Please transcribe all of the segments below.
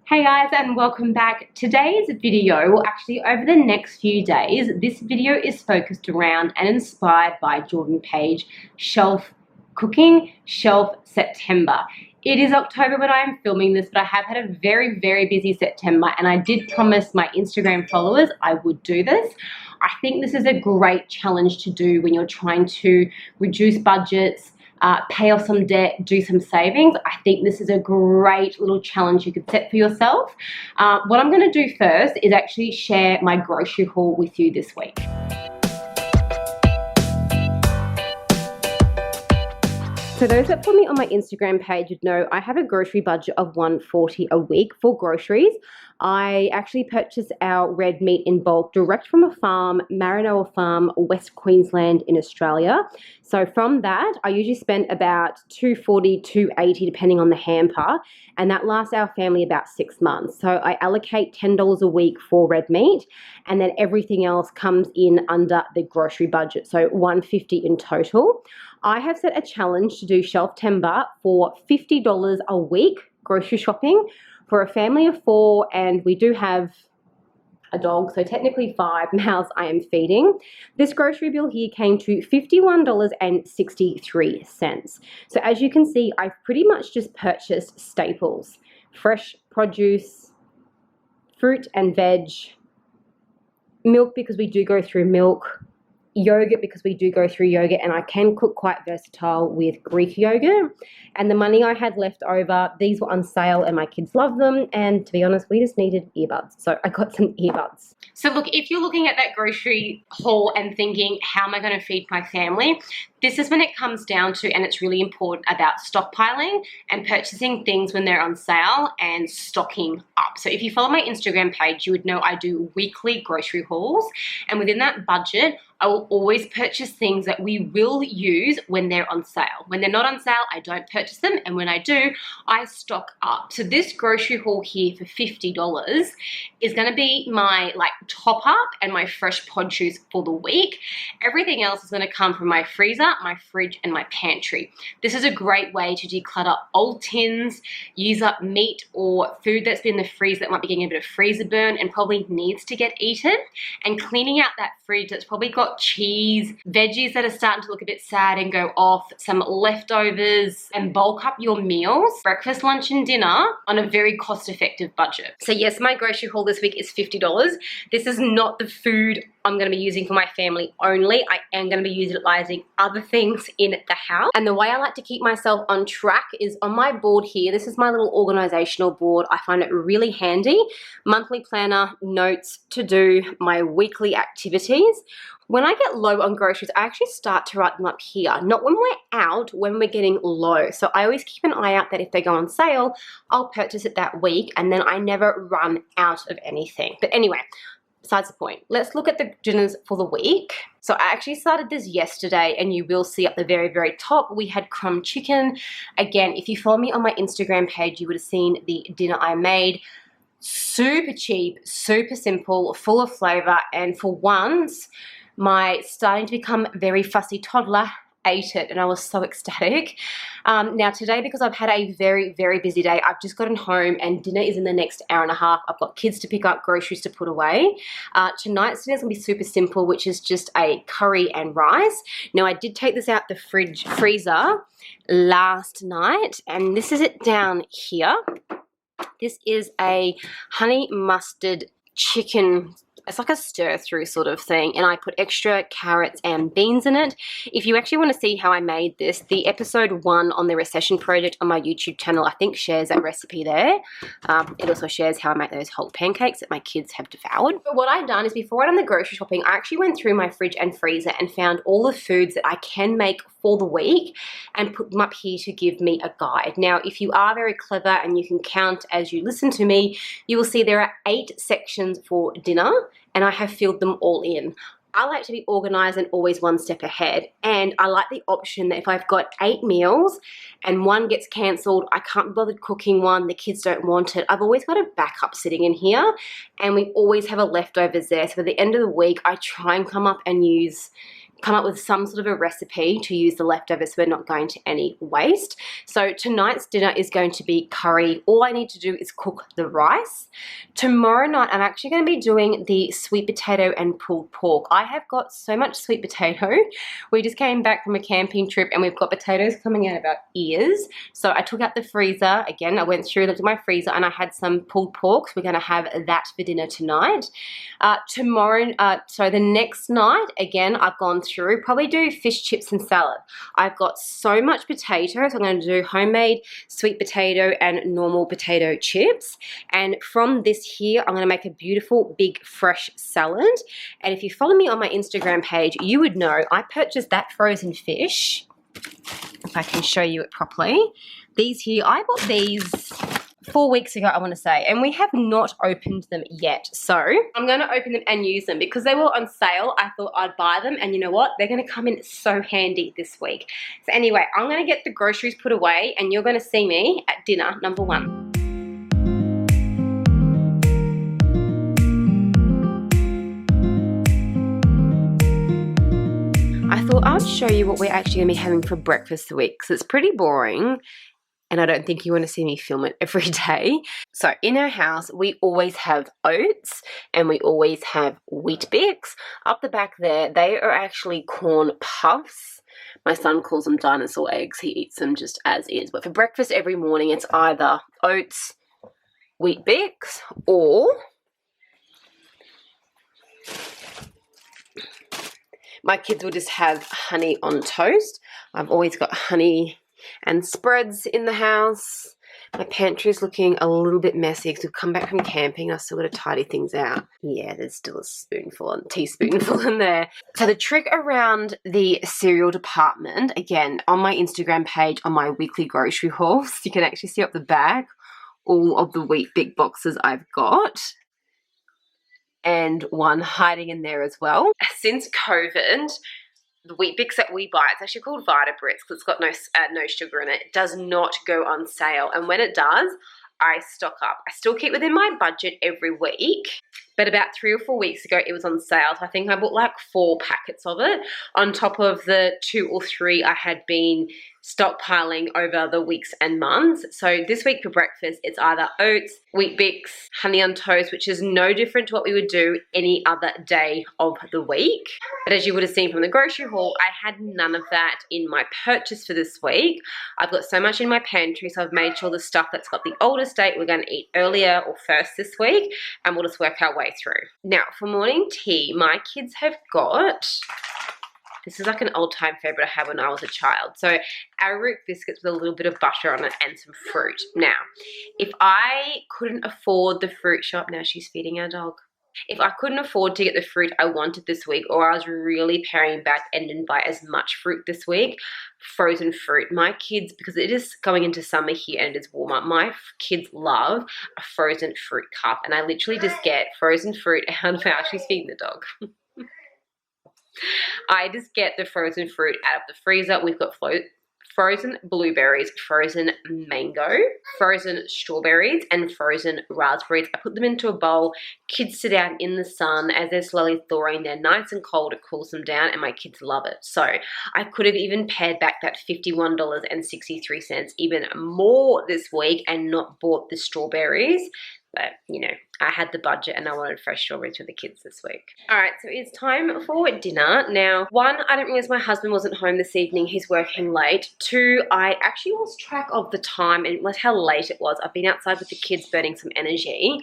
Hey guys, and welcome back. Today's video, well actually over the next few days, this video is focused around and inspired by Jordan Page Shelf Cooking Shelf September. It is October when I am filming this, but I have had a very busy September, and I did promise my Instagram followers I would do this. I think this is a great challenge to do when you're trying to reduce budgets, pay off some debt, do some savings. I think this is a great little challenge you could set for yourself. What I'm going to do first is actually share my grocery haul with you this week. So those that follow me on my Instagram page would know I have a grocery budget of $140 a week for groceries. I actually purchase our red meat in bulk direct from a farm, Maranoa Farm, West Queensland in Australia. So from that, I usually spend about $240, $280 depending on the hamper, and that lasts our family about 6 months. So I allocate $10 a week for red meat, and then everything else comes in under the grocery budget, so $150 in total. I have set a challenge to do shelftember for $50 a week grocery shopping for a family of 4, and we do have a dog, so technically 5 mouths I am feeding. This grocery bill here came to $51.63. So as you can see, I've pretty much just purchased staples, fresh produce, fruit and veg, milk because we do go through milk, yogurt because we do go through yogurt, and I can cook quite versatile with Greek yogurt. And the money I had left over, these were on sale and my kids love them, and to be honest, we just needed earbuds, so I got some earbuds. So look, if you're looking at that grocery haul and thinking, how am I going to feed my family? This is when it comes down to, and it's really important, about stockpiling and purchasing things when they're on sale and stocking up. So if you follow my Instagram page, you would know I do weekly grocery hauls, and within that budget, I will always purchase things that we will use when they're on sale. When they're not on sale, I don't purchase them, and when I do, I stock up. So this grocery haul here for $50 is going to be my top up and my fresh produce for the week. Everything else is going to come from my freezer, my fridge, and my pantry. This is a great way to declutter old tins, use up meat or food that's been in the freezer that might be getting a bit of freezer burn and probably needs to get eaten, and cleaning out that fridge that's probably got cheese, veggies that are starting to look a bit sad and go off, some leftovers, and bulk up your meals, breakfast, lunch, and dinner on a very cost-effective budget. So yes, my grocery haul this week is $50. This is not the food I'm going to be using for my family only. I am going to be utilizing other things in the house. And the way I like to keep myself on track is on my board here. This is my little organizational board. I find it really handy. Monthly planner, notes, to do, my weekly activities. When I get low on groceries, I actually start to write them up here. Not when we're out, when we're getting low. So I always keep an eye out that if they go on sale, I'll purchase it that week, and then I never run out of anything. But anyway, besides the point, let's look at the dinners for the week. So I actually started this yesterday, and you will see at the very top, we had crumb chicken. Again, if you follow me on my Instagram page, you would have seen the dinner I made. Super cheap, super simple, full of flavor, and for once, my starting to become very fussy toddler ate it, and I was so ecstatic. Now today, because I've had a very busy day, I've just gotten home and dinner is in the next hour and a half. I've got kids to pick up, groceries to put away. Tonight's dinner is going to be super simple, which is just a curry and rice. Now I did take this out the freezer last night, and this is it down here. This is a honey mustard chicken. It's like a stir-through sort of thing, and I put extra carrots and beans in it. If you actually want to see how I made this, the episode 1 on the recession project on my YouTube channel, I think, shares that recipe there. It also shares how I make those whole pancakes that my kids have devoured. But what I've done is, before I'd done the grocery shopping, I actually went through my fridge and freezer and found all the foods that I can make for the week and put them up here to give me a guide. Now, if you are very clever and you can count as you listen to me, you will see there are 8 sections for dinner, and I have filled them all in. I like to be organized and always one step ahead, and I like the option that if I've got 8 meals and one gets cancelled, I can't be bothered cooking one, the kids don't want it, I've always got a backup sitting in here, and we always have a leftovers there. So at the end of the week, I try and come up and use come up with some sort of a recipe to use the leftovers so we're not going to any waste. So tonight's dinner is going to be curry. All I need to do is cook the rice. Tomorrow night I'm actually going to be doing the sweet potato and pulled pork. I have got so much sweet potato. We just came back from a camping trip and we've got potatoes coming out of our ears. So I took out the freezer. Again, I went through, looked at my freezer, and I had some pulled pork. So we're going to have that for dinner tonight. So the next night, again, I've gone through, probably do fish chips and salad. I've got so much potato, so I'm going to do homemade sweet potato and normal potato chips. And from this here, I'm going to make a beautiful big fresh salad. And if you follow me on my Instagram page, you would know I purchased that frozen fish. If I can show you it properly. These here, I bought these 4 weeks ago, I want to say, and we have not opened them yet. So I'm going to open them and use them because they were on sale. I thought I'd buy them, and you know what? They're going to come in so handy this week. So anyway, I'm going to get the groceries put away, and you're going to see me at dinner number 1. I thought I'd show you what we're actually going to be having for breakfast this week because it's pretty boring. And I don't think you want to see me film it every day. So in our house, we always have oats and we always have wheat bix. Up the back there, they are actually corn puffs. My son calls them dinosaur eggs. He eats them just as is. But for breakfast every morning, it's either oats, wheat bix, or my kids will just have honey on toast. I've always got honey and spreads in the house. My pantry is looking a little bit messy because we've come back from camping. I've still got to tidy things out. Yeah, there's still a teaspoonful in there. So the trick around the cereal department, again, on my Instagram page, on my weekly grocery hauls, you can actually see up the back all of the wheat big boxes I've got. And one hiding in there as well. Since COVID, the wheat bix that we buy, it's actually called Vita Brits because it's got no sugar in it. It does not go on sale. And when it does, I stock up. I still keep within my budget every week. But about 3 or 4 weeks ago, it was on sale. So I think I bought like 4 packets of it on top of the 2 or 3 I had been stockpiling over the weeks and months. So this week for breakfast, it's either oats, wheat bix, honey on toast, which is no different to what we would do any other day of the week. But as you would have seen from the grocery haul, I had none of that in my purchase for this week. I've got so much in my pantry, so I've made sure the stuff that's got the oldest date we're going to eat earlier or first this week, and we'll just work our way through. Now, for morning tea, my kids have got, this is like an old time favorite I had when I was a child. So arrowroot biscuits with a little bit of butter on it and some fruit. Now, if I couldn't afford the fruit shop, now she's feeding our dog. If I couldn't afford to get the fruit I wanted this week, or I was really paring back and didn't buy as much fruit this week, frozen fruit. My kids, because it is going into summer here and it's warmer, my kids love a frozen fruit cup. And I literally just get frozen fruit out of our, she's feeding the dog. I just get the frozen fruit out of the freezer. We've got frozen blueberries, frozen mango, frozen strawberries, and frozen raspberries. I put them into a bowl. Kids sit out in the sun as they're slowly thawing. They're nice and cold. It cools them down, and my kids love it. So I could have even pared back that $51.63 even more this week and not bought the strawberries. But, you know, I had the budget and I wanted fresh strawberries for the kids this week. All right, so it's time for dinner. Now, 1, I didn't realize my husband wasn't home this evening. He's working late. 2, I actually lost track of the time and how late it was. I've been outside with the kids burning some energy.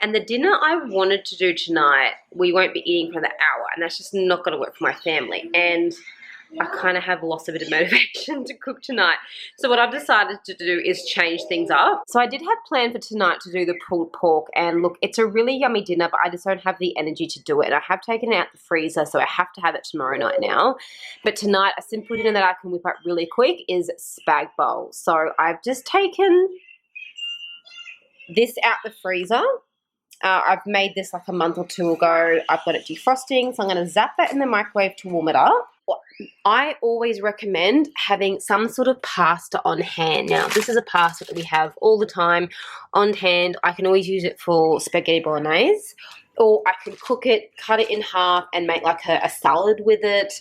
And the dinner I wanted to do tonight, we won't be eating for the hour. And that's just not going to work for my family. And I kind of have lost a bit of motivation to cook tonight. So what I've decided to do is change things up. So I did have planned for tonight to do the pulled pork, and look, it's a really yummy dinner, but I just don't have the energy to do it. And I have taken it out the freezer, so I have to have it tomorrow night now. But tonight, a simple dinner that I can whip up really quick is spag bowl. So I've just taken this out the freezer. I've made this like a month or 2 ago. I've got it defrosting, so I'm going to zap that in the microwave to warm it up. I always recommend having some sort of pasta on hand. Now, this is a pasta that we have all the time on hand. I can always use it for spaghetti bolognese, or I can cook it, cut it in half and make like a salad with it,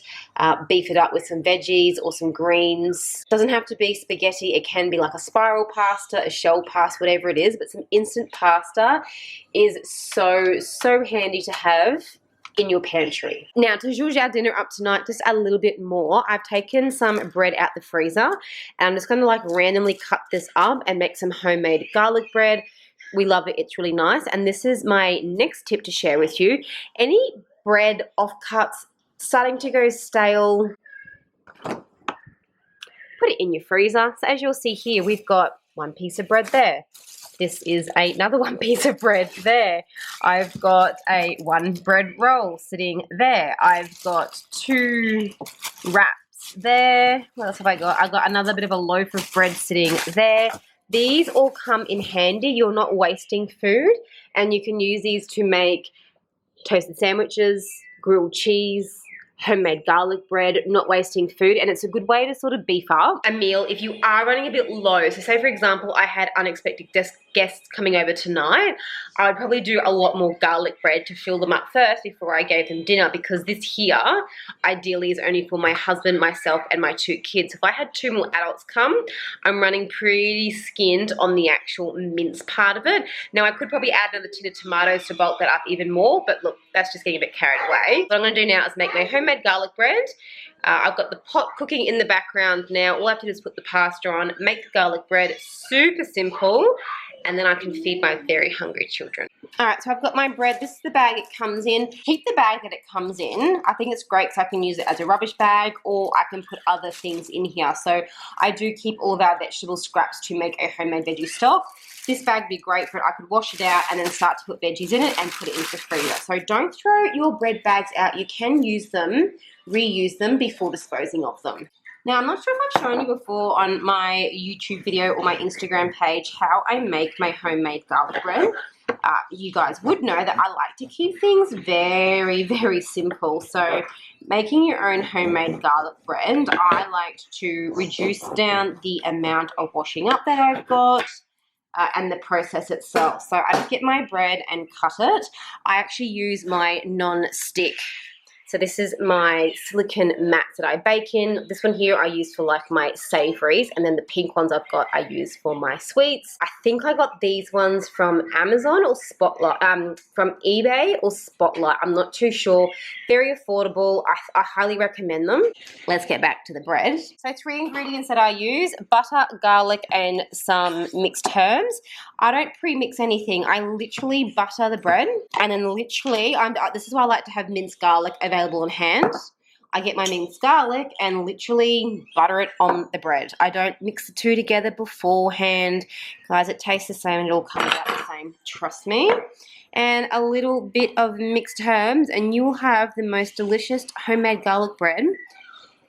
beef it up with some veggies or some greens. Doesn't have to be spaghetti. It can be like a spiral pasta, a shell pasta, whatever it is, but some instant pasta is so handy to have in your pantry. Now, to zhuzh our dinner up tonight just a little bit more, I've taken some bread out the freezer and I'm just going to like randomly cut this up and make some homemade garlic bread. We love it. It's really nice. And this is my next tip to share with you. Any bread offcuts starting to go stale, put it in your freezer. So as you'll see here, we've got one piece of bread there. This is another one piece of bread there. I've got one bread roll sitting there. I've got 2 wraps there. What else have I got? I've got another bit of a loaf of bread sitting there. These all come in handy. You're not wasting food, and you can use these to make toasted sandwiches, grilled cheese, homemade garlic bread, not wasting food, and it's a good way to sort of beef up a meal if you are running a bit low. So say for example I had unexpected guests coming over tonight, I would probably do a lot more garlic bread to fill them up first before I gave them dinner, because this here ideally is only for my husband, myself and my 2 kids. If I had 2 more adults come, I'm running pretty skinned on the actual mince part of it. Now I could probably add another tin of tomatoes to bulk that up even more, but look, that's just getting a bit carried away. What I'm going to do now is make my homemade garlic bread. I've got the pot cooking in the background now. All I have to do is put the pasta on, make the garlic bread. Super simple, and then I can feed my very hungry children. Alright, so I've got my bread. This is the bag it comes in. Keep the bag that it comes in. I think it's great because I can use it as a rubbish bag, or I can put other things in here. So I do keep all of our vegetable scraps to make a homemade veggie stock. This bag would be great for it. I could wash it out and then start to put veggies in it and put it into the freezer. So don't throw your bread bags out. You can use them, reuse them before disposing of them. Now, I'm not sure if I've shown you before on my YouTube video or my Instagram page how I make my homemade garlic bread. You guys would know that I like to keep things very simple. So making your own homemade garlic bread, I like to reduce down the amount of washing up that I've got. And the process itself. So I just get my bread and cut it. I actually use my non-stick. So this is my silicone mats that I bake in. This one here I use for like my savouries, and then the pink ones I've got I use for my sweets. I think I got these ones from Amazon or Spotlight, from eBay or Spotlight. I'm not too sure. Very affordable. I highly recommend them. Let's get back to the bread. So 3 ingredients that I use: butter, garlic, and some mixed herbs. I don't pre-mix anything. I literally butter the bread, and then literally, this is why I like to have minced garlic available on hand. I get my minced garlic and literally butter it on the bread. I don't mix the 2 together beforehand. Guys, it tastes the same and it all comes out the same. Trust me. And a little bit of mixed herbs and you will have the most delicious homemade garlic bread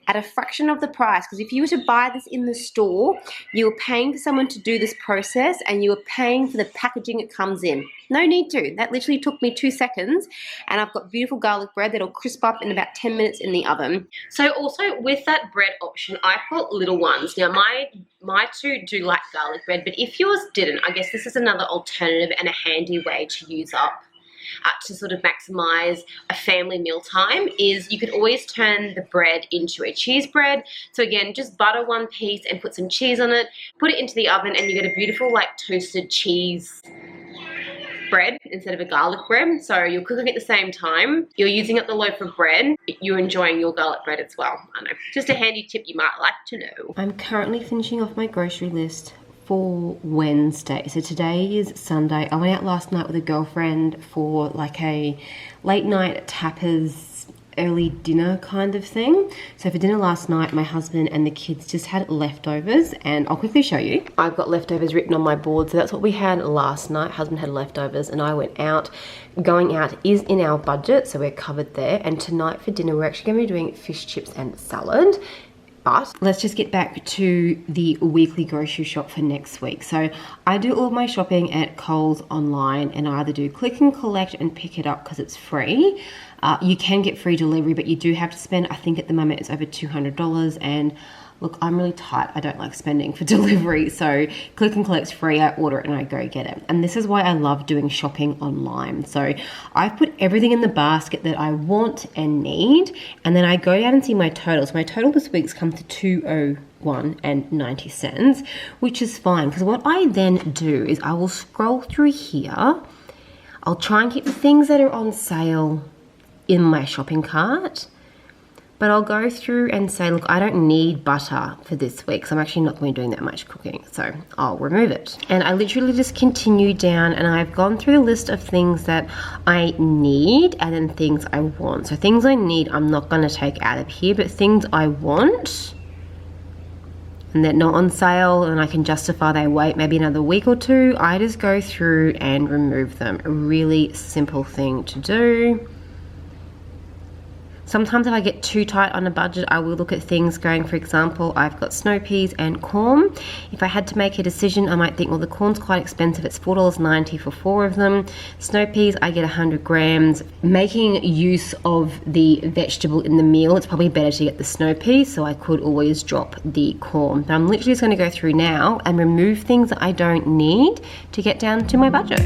at a fraction of the price. Because if you were to buy this in the store, you were paying for someone to do this process and you were paying for the packaging it comes in. No need to. That literally took me 2 seconds, and I've got beautiful garlic bread that'll crisp up in about 10 minutes in the oven. So also with that bread option, I've got little ones. Now my 2 do like garlic bread, but if yours didn't, I guess this is another alternative and a handy way to use up to sort of maximize a family mealtime, is you could always turn the bread into a cheese bread. So again, just butter 1 piece and put some cheese on it, put it into the oven, and you get a beautiful like toasted cheese bread instead of a garlic bread. So you're cooking at the same time, you're using up the loaf of bread, you're enjoying your garlic bread as well. I know, just a handy tip you might like to know. I'm currently finishing off my grocery list for Wednesday. So today is Sunday. I went out last night with a girlfriend for like a late night tapas early dinner kind of thing. So for dinner last night, my husband and the kids just had leftovers, and I'll quickly show you. I've got leftovers written on my board, so that's what we had last night. Husband had leftovers and I went out. Going out is in our budget, so we're covered there. And tonight for dinner, we're actually going to be doing fish chips and salad. But let's just get back to the weekly grocery shop for next week. So I do all of my shopping at Coles online, and I either do click and collect and pick it up because it's free. You can get free delivery, but you do have to spend, I think at the moment it's over $200, and look, I'm really tight. I don't like spending for delivery. So click and collect's free. I order it and I go get it. And this is why I love doing shopping online. So I've put everything in the basket that I want and need. And then I go down and see my totals. My total this week's come to $201.90, which is fine. Because what I then do is I will scroll through here. I'll try and keep the things that are on sale in my shopping cart. But I'll go through and say, look, I don't need butter for this week, so I'm actually not going to be doing that much cooking, so I'll remove it. And I literally just continue down, and I've gone through the list of things that I need and then things I want. So things I need, I'm not going to take out of here, but things I want and they're not on sale and I can justify they wait maybe another week or two, I just go through and remove them. A really simple thing to do. Sometimes if I get too tight on a budget, I will look at things going, for example, I've got snow peas and corn. If I had to make a decision, I might think, well, the corn's quite expensive. It's $4.90 for 4 of them. Snow peas, I get 100 grams. Making use of the vegetable in the meal, it's probably better to get the snow peas, so I could always drop the corn. But I'm literally just going to go through now and remove things that I don't need to get down to my budget.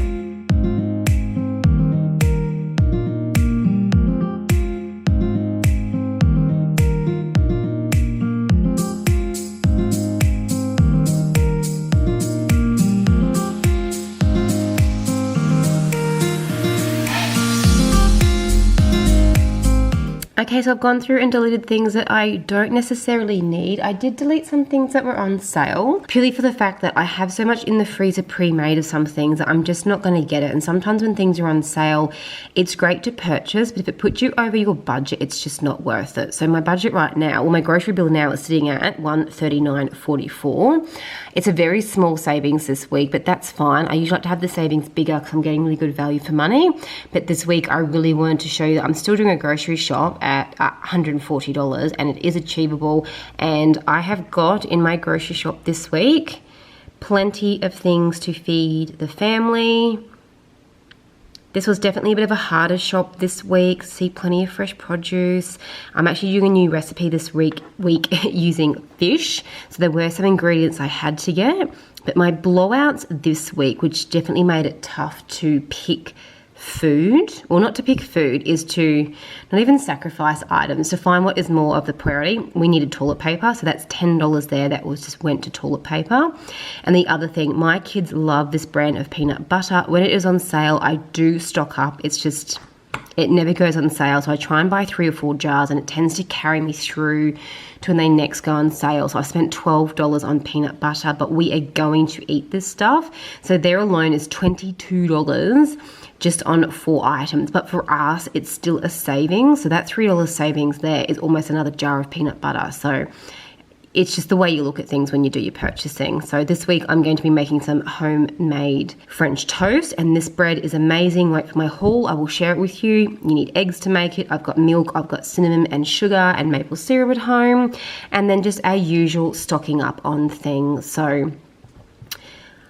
Okay, so I've gone through and deleted things that I don't necessarily need. I did delete some things that were on sale, purely for the fact that I have so much in the freezer pre-made of some things that I'm just not going to get it. And sometimes when things are on sale, it's great to purchase, but if it puts you over your budget, it's just not worth it. So my budget right now, well, my grocery bill now is sitting at $139.44. It's a very small savings this week, but that's fine. I usually like to have the savings bigger because I'm getting really good value for money. But this week, I really wanted to show you that I'm still doing a grocery shop at $140 and it is achievable. And I have got in my grocery shop this week plenty of things to feed the family. This was definitely a bit of a harder shop this week. See plenty of fresh produce. I'm actually doing a new recipe this week using fish. So there were some ingredients I had to get. But my blowouts this week, which definitely made it tough to pick food, or not to pick food, is to not even sacrifice items, to find what is more of the priority. We needed toilet paper, so that's $10 there that was just went to toilet paper. And the other thing, my kids love this brand of peanut butter. When it is on sale, I do stock up. It's just, it never goes on sale, so I try and buy 3 or 4 jars, and it tends to carry me through to when they next go on sale. So I spent $12 on peanut butter, but we are going to eat this stuff, so there alone is $22 just on 4 items. But for us, it's still a saving. So that $3 savings there is almost another jar of peanut butter. So it's just the way you look at things when you do your purchasing. So this week I'm going to be making some homemade French toast, and this bread is amazing. Wait for my haul, I will share it with you. You need eggs to make it. I've got milk, I've got cinnamon and sugar and maple syrup at home, and then just our usual stocking up on things. So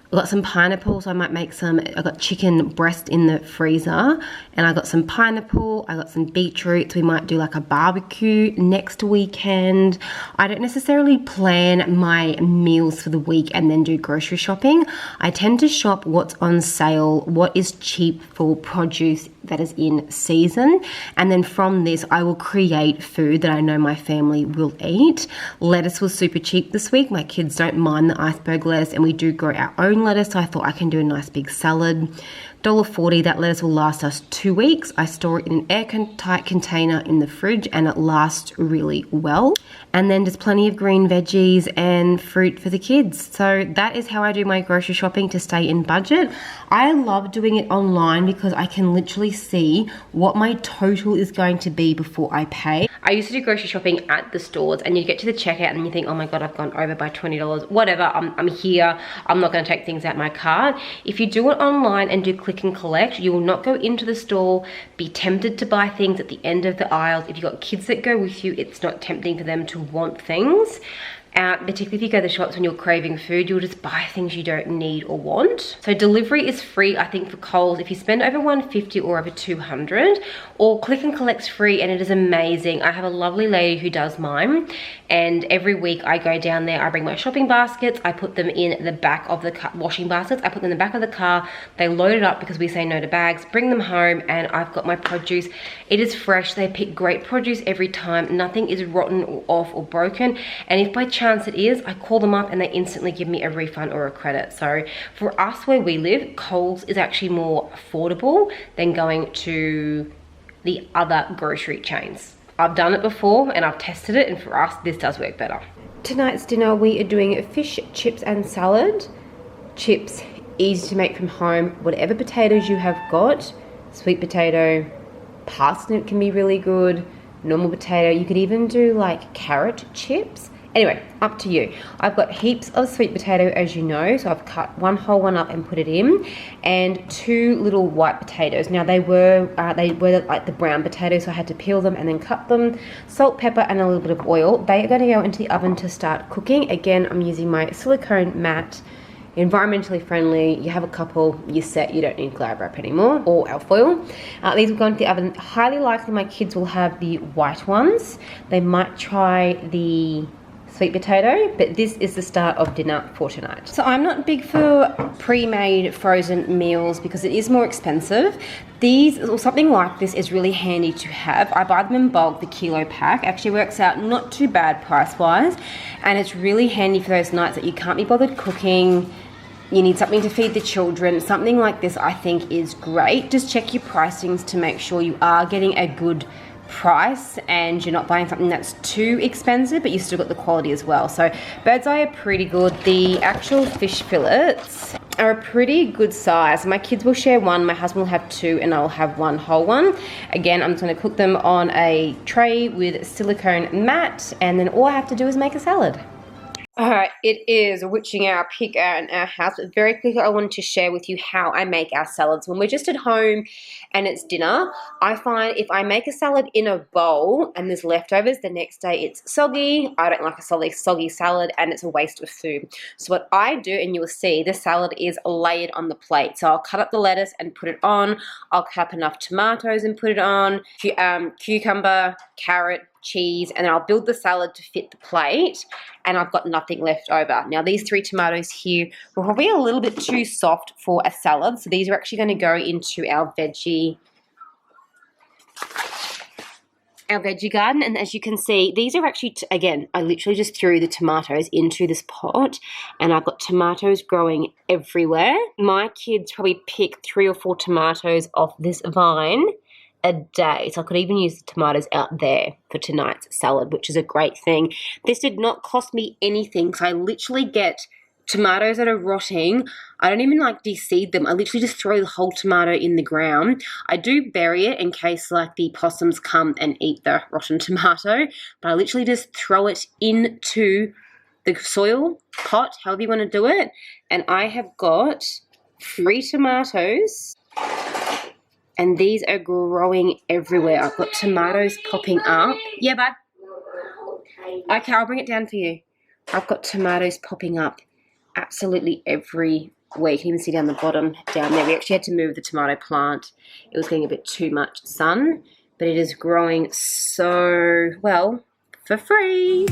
I've got some pineapples. I might make some. I got chicken breast in the freezer, and I got some pineapple. I got some beetroots. We might do like a barbecue next weekend. I don't necessarily plan my meals for the week and then do grocery shopping. I tend to shop what's on sale, what is cheap for produce that is in season, and then from this I will create food that I know my family will eat. Lettuce was super cheap this week. My kids don't mind the iceberg lettuce, and we do grow our own lettuce, so I thought I can do a nice big salad. $1.40, that lettuce will last us 2 weeks. I store it in an airtight container in the fridge, and it lasts really well. And then just plenty of green veggies and fruit for the kids. So that is how I do my grocery shopping to stay in budget. I love doing it online because I can literally see what my total is going to be before I pay. I used to do grocery shopping at the stores, and you get to the checkout and you think, oh my God, I've gone over by $20. Whatever, I'm here. I'm not going to take things out my cart. If you do it online and do click and collect, you will not go into the store, be tempted to buy things at the end of the aisles. If you've got kids that go with you, it's not tempting for them to want things. particularly if you go to the shops when you're craving food, you'll just buy things you don't need or want. So delivery is free, I think, for Coles if you spend over $150 or over $200, or click and collect's free, and it is amazing. I have a lovely lady who does mine, and every week I go down there, I bring my shopping baskets, I put them in the back of the car, washing baskets, I put them in the back of the car, they load it up because we say no to bags, bring them home, and I've got my produce. It is fresh, they pick great produce every time, nothing is rotten or off or broken, and if by chance it is, I call them up and they instantly give me a refund or a credit. So for us where we live, Coles is actually more affordable than going to the other grocery chains. I've done it before and I've tested it, and for us this does work better. Tonight's dinner we are doing fish, chips and salad. Chips, easy to make from home, whatever potatoes you have got. Sweet potato, parsnip can be really good, normal potato, you could even do like carrot chips. Anyway, up to you. I've got heaps of sweet potato, as you know, so I've cut one whole one up and put it in, and 2 little white potatoes. Now they were like the brown potatoes, so I had to peel them and then cut them. Salt, pepper, and a little bit of oil. They are going to go into the oven to start cooking. Again, I'm using my silicone mat, environmentally friendly. You have a couple, you're set, you don't need glad wrap anymore, or alfoil. These will go into the oven. Highly likely my kids will have the white ones. They might try the sweet potato, but this is the start of dinner for tonight. So I'm not big for pre-made frozen meals because it is more expensive. These, or something like this, is really handy to have. I buy them in bulk, the kilo pack. Actually works out not too bad price-wise, and it's really handy for those nights that you can't be bothered cooking, you need something to feed the children. Something like this I think is great. Just check your pricings to make sure you are getting a good price and you're not buying something that's too expensive, but you still got the quality as well. So Bird's Eye are pretty good. The actual fish fillets are a pretty good size. My kids will share one, my husband will have 2, and I'll have 1 whole one. Again, I'm just going to cook them on a tray with silicone mat, and then all I have to do is make a salad. Alright, it is witching hour, peak hour in our house, but very quickly I wanted to share with you how I make our salads. When we're just at home and it's dinner, I find if I make a salad in a bowl and there's leftovers, the next day it's soggy. I don't like a soggy salad, and it's a waste of food. So what I do, and you'll see, the salad is layered on the plate. So I'll cut up the lettuce and put it on. I'll cut up enough tomatoes and put it on, cucumber, carrot, cheese, and then I'll build the salad to fit the plate, and I've got nothing left over. Now these 3 tomatoes here were probably a little bit too soft for a salad, so these are actually going to go into our veggie garden. And as you can see, these are actually, again, I literally just threw the tomatoes into this pot, and I've got tomatoes growing everywhere. My kids probably pick 3 or 4 tomatoes off this vine a day, so I could even use the tomatoes out there for tonight's salad, which is a great thing. This did not cost me anything, so I literally get tomatoes that are rotting. I don't even like de-seed them. I literally just throw the whole tomato in the ground. I do bury it in case like the possums come and eat the rotten tomato, but I literally just throw it into the soil pot, however you want to do it. And I have got 3 tomatoes, and these are growing everywhere. I've got tomatoes popping up. Yeah, bud? Okay, I'll bring it down for you. I've got tomatoes popping up absolutely every week. You can even see down the bottom, down there. We actually had to move the tomato plant. It was getting a bit too much sun, but it is growing so well for free.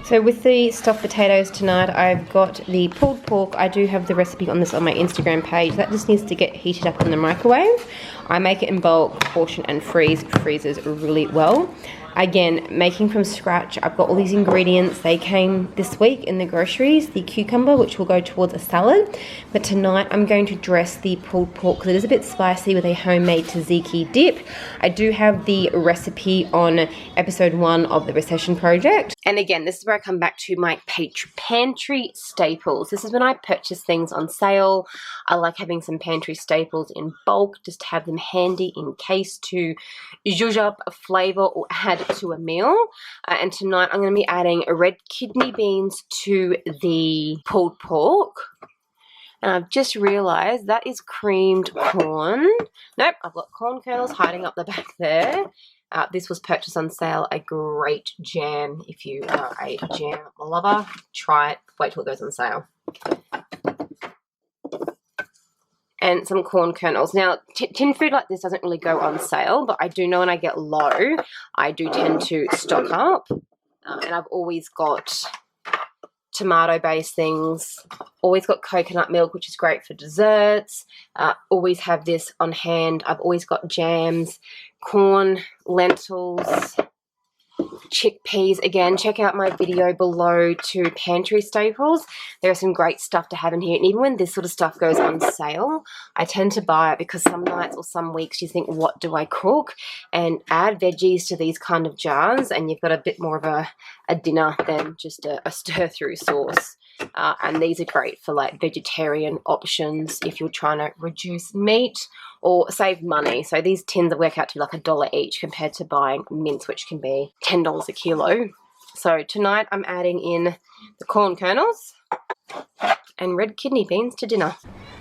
So with the stuffed potatoes tonight, I've got the pulled pork. I do have the recipe on this on my Instagram page. That just needs to get heated up in the microwave. I make it in bulk, portion, and freezes really well. Again, making from scratch. I've got all these ingredients. They came this week in the groceries. The cucumber, which will go towards a salad. But tonight I'm going to dress the pulled pork because it is a bit spicy with a homemade tzatziki dip. I do have the recipe on episode 1 of the Recession Project. And again, this is where I come back to my pantry staples. This is when I purchase things on sale. I like having some pantry staples in bulk, just to have them handy in case to zhuzh up a flavor or add to a meal. And tonight I'm going to be adding red kidney beans to the pulled pork. And I've just realised that is creamed corn. Nope, I've got corn kernels hiding up the back there. This was purchased on sale. A great jam. If you are a jam lover, try it. Wait till it goes on sale. And some corn kernels. Now, tin food like this doesn't really go on sale, but I do know when I get low, I do tend to stock up. And I've always got tomato-based things, always got coconut milk, which is great for desserts, always have this on hand. I've always got jams, corn, lentils, chickpeas. Again, check out my video below to pantry staples. There are some great stuff to have in here, and even when this sort of stuff goes on sale, I tend to buy it because some nights or some weeks you think, what do I cook? And add veggies to these kind of jars and you've got a bit more of a dinner than just a stir-through sauce. And these are great for like vegetarian options if you're trying to reduce meat or save money. So these tins work out to be like $1 each compared to buying mince, which can be $10 a kilo. So tonight I'm adding in the corn kernels and red kidney beans to dinner.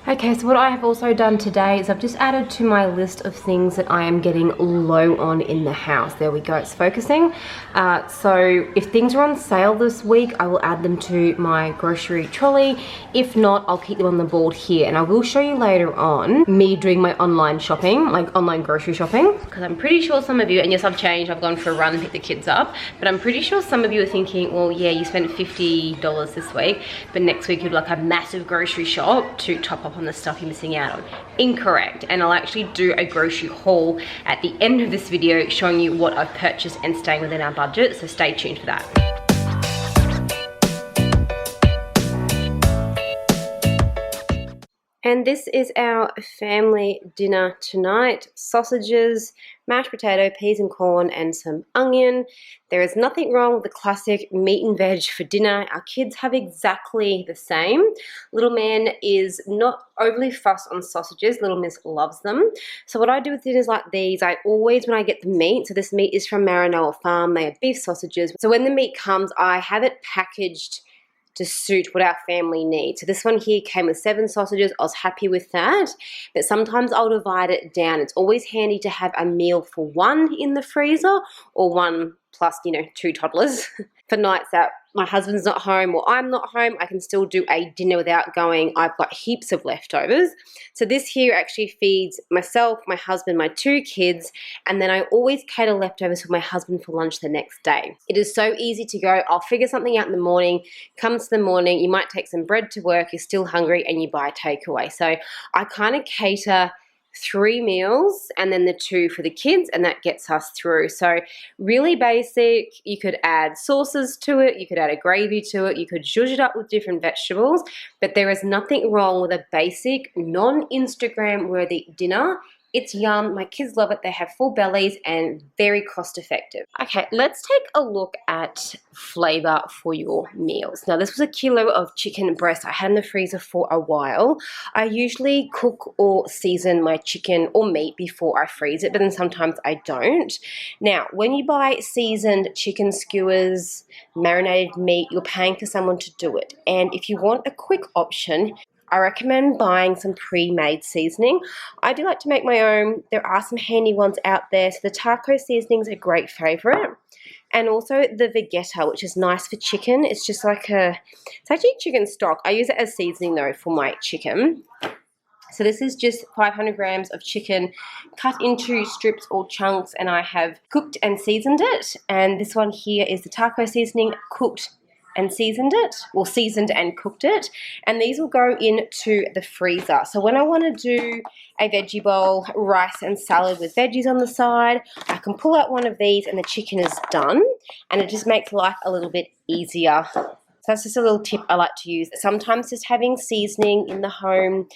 Okay, so what I have also done today is I've just added to my list of things that I am getting low on in the house. There we go, it's focusing. So if things are on sale this week, I will add them to my grocery trolley. If not, I'll keep them on the board here. And I will show you later on me doing my online shopping, like online grocery shopping. Because I'm pretty sure some of you, and yes, I've changed, I've gone for a run and picked the kids up, but I'm pretty sure some of you are thinking, well, yeah, you spent $50 this week, but next week you'd like a massive grocery shop to top up on the stuff you're missing out on. Incorrect. And I'll actually do a grocery haul at the end of this video showing you what I've purchased and staying within our budget, so stay tuned for that. And this is our family dinner tonight. Sausages, mashed potato, peas and corn, and some onion. There is nothing wrong with the classic meat and veg for dinner. Our kids have exactly the same. Little man is not overly fussed on sausages. Little miss loves them. So what I do with dinners like these, I always, when I get the meat, so this meat is from Maranoa Farm, they have beef sausages. So when the meat comes, I have it packaged to suit what our family needs. So this one here came with 7 sausages. I was happy with that, but sometimes I'll divide it down. It's always handy to have a meal for one in the freezer or one plus, you know, 2 toddlers. For nights that my husband's not home or I'm not home, I can still do a dinner without going, I've got heaps of leftovers. So this here actually feeds myself, my husband, my 2 kids, and then I always cater leftovers for my husband for lunch the next day. It is so easy to go, I'll figure something out in the morning, comes the morning, you might take some bread to work, you're still hungry, and you buy a takeaway. So I kind of cater 3 meals and then the 2 for the kids, and that gets us through. So really basic. You could add sauces to it, you could add a gravy to it, you could zhuzh it up with different vegetables, but there is nothing wrong with a basic non-Instagram worthy dinner. It's yum, my kids love it, they have full bellies and very cost effective. Okay, let's take a look at flavor for your meals. Now this was a kilo of chicken breast I had in the freezer for a while. I usually cook or season my chicken or meat before I freeze it, but then sometimes I don't. Now, when you buy seasoned chicken skewers, marinated meat, you're paying for someone to do it. And if you want a quick option, I recommend buying some pre-made seasoning. I do like to make my own. There are some handy ones out there. So the taco seasoning is a great favorite. And also the vegeta, which is nice for chicken. It's just like it's actually chicken stock. I use it as seasoning though for my chicken. So this is just 500 grams of chicken cut into strips or chunks, and I have cooked and seasoned it. And this one here is the taco seasoning, cooked and seasoned it, or seasoned and cooked it, and these will go into the freezer. So when I want to do a veggie bowl, rice and salad with veggies on the side, I can pull out one of these and the chicken is done, and it just makes life a little bit easier. So that's just a little tip I like to use. Sometimes just having seasoning in the home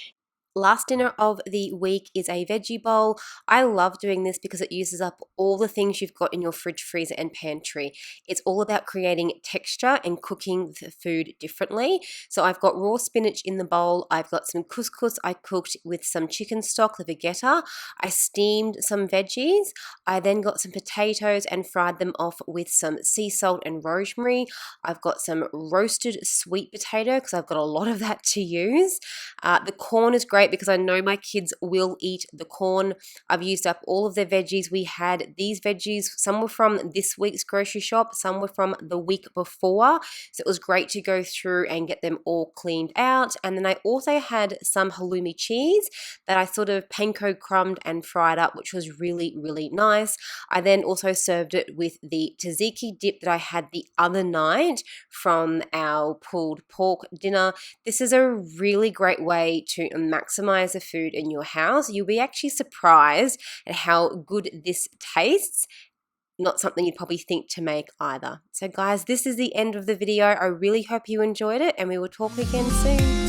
Last dinner of the week is a veggie bowl. I love doing this because it uses up all the things you've got in your fridge, freezer, and pantry. It's all about creating texture and cooking the food differently. So I've got raw spinach in the bowl. I've got some couscous I cooked with some chicken stock, the vegeta. I steamed some veggies. I then got some potatoes and fried them off with some sea salt and rosemary. I've got some roasted sweet potato because I've got a lot of that to use. The corn is great because I know my kids will eat the corn. I've used up all of their veggies. We had these veggies, some were from this week's grocery shop, some were from the week before. So it was great to go through and get them all cleaned out. And then I also had some halloumi cheese that I sort of panko crumbed and fried up, which was really, really nice. I then also served it with the tzatziki dip that I had the other night from our pulled pork dinner. This is a really great way to maximize the food in your house. You'll be actually surprised at how good this tastes. Not something you'd probably think to make either. So guys, this is the end of the video. I really hope you enjoyed it and we will talk again soon.